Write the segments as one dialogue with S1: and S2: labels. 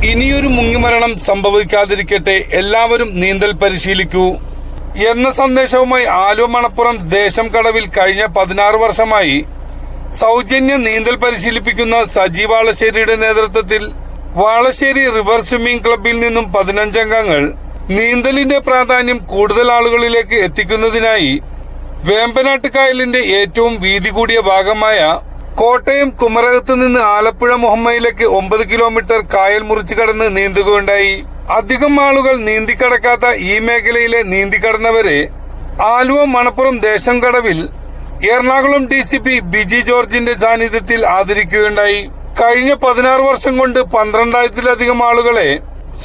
S1: ഇനിയൊരു മുങ്ങിമരണം സംഭവിക്കാതിരിക്കട്ടെ, എല്ലാവരും നീന്തൽ പരിശീലിക്കൂ എന്ന സന്ദേശവുമായി ആലുവ മണപ്പുറം ദേശം കടവിൽ കഴിഞ്ഞ 16 വർഷമായി സൗജന്യ നീന്തൽ പരിശീലിപ്പിക്കുന്ന സജി വാളശ്ശേരിയുടെ നേതൃത്വത്തിൽ വാളശ്ശേരി റിവർ സ്വിമ്മിംഗ് ക്ലബിൽ നിന്നും 15 അംഗങ്ങൾ നീന്തലിന്റെ പ്രാധാന്യം കൂടുതൽ ആളുകളിലേക്ക് എത്തിക്കുന്നതിനായി വേമ്പനാട്ട് കായലിന്റെ ഏറ്റവും വീതി കൂടിയ ഭാഗമായ കോട്ടയം കുമരകത്ത് നിന്ന് ആലപ്പുഴ മുഹമ്മയിലേക്ക് 9 കിലോമീറ്റർ കായൽ മുറിച്ചു കടന്ന് നീന്തുകയുണ്ടായി. അധികം ആളുകൾ നീന്തിക്കടക്കാത്ത ഈ മേഖലയിലെ നീന്തിക്കടന്നവരെ ആലുവ മണപ്പുറം ദേശം കടവിൽ എറണാകുളം DCP ബിജി ജോർജിന്റെ സാന്നിധ്യത്തിൽ ആദരിക്കുകയുണ്ടായി. കഴിഞ്ഞ 16 വർഷം കൊണ്ട് 12,000-ലധികം ആളുകളെ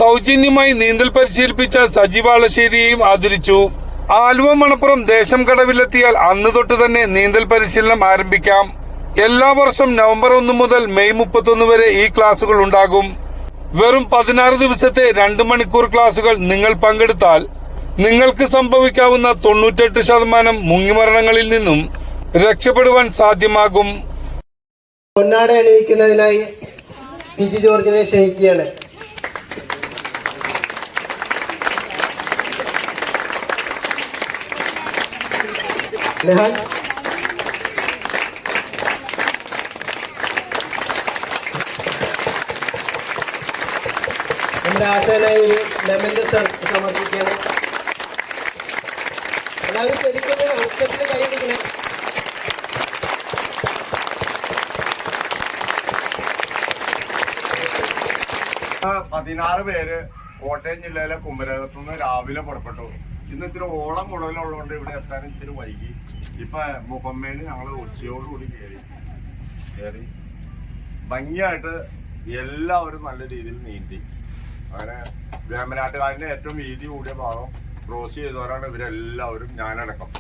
S1: സൗജന്യമായി നീന്തൽ പരിശീലിപ്പിച്ച സജി വാളശ്ശേരിയെയും ആദരിച്ചു. ആലുവ മണപ്പുറം ദേശം കടവിലെത്തിയാൽ അന്ന് തൊട്ട് തന്നെ നീന്തൽ പരിശീലനം ആരംഭിക്കാം. എല്ലാ വർഷം നവംബർ 1 മുതൽ മെയ് 31 വരെ ഈ ക്ലാസുകൾ ഉണ്ടാകും. വെറും 16 ദിവസത്തെ 2 മണിക്കൂർ ക്ലാസുകൾ നിങ്ങൾ പങ്കെടുത്താൽ നിങ്ങൾക്ക് സംഭവിക്കാവുന്ന 98% മുങ്ങിമരണങ്ങളിൽ നിന്നും രക്ഷപ്പെടുവാൻ സാധ്യമാകും.
S2: പൊന്നാട അണിയിക്കുന്നതിനായി ബിജി ജോർജിനെ ക്ഷണിക്കുകയാണ്. നമ്മുടെ ആശാനായി ഒരു ലെമന്റ് സമർപ്പിക്കുകയാണ്. എല്ലാവരും ശരിക്കും ഉച്ചത്തിൽ കൈപിടിക്കണം.
S3: 16 പേര് കോട്ടയം ജില്ലയിലെ കുമരകത്തു നിന്ന് രാവിലെ പുറപ്പെട്ടു. ഇന്ന് ഇത്തിരി ഓളം കൂടുതലുള്ളതുകൊണ്ട് ഇവിടെ എത്താൻ ഇത്തിരി വൈകി. ഇപ്പൊ മുഹമ്മേന് ഞങ്ങൾ ഉച്ചയോടുകൂടി കയറി ഭംഗിയായിട്ട് എല്ലാവരും നല്ല രീതിയിൽ നീന്തി. അങ്ങനെ വേമ്പനാട്ടുകാരന്റെ ഏറ്റവും വീതി കൂടിയ ഭാഗം ക്രോസ് ചെയ്തവരാണ് ഇവരെല്ലാവരും, ഞാനടക്കം.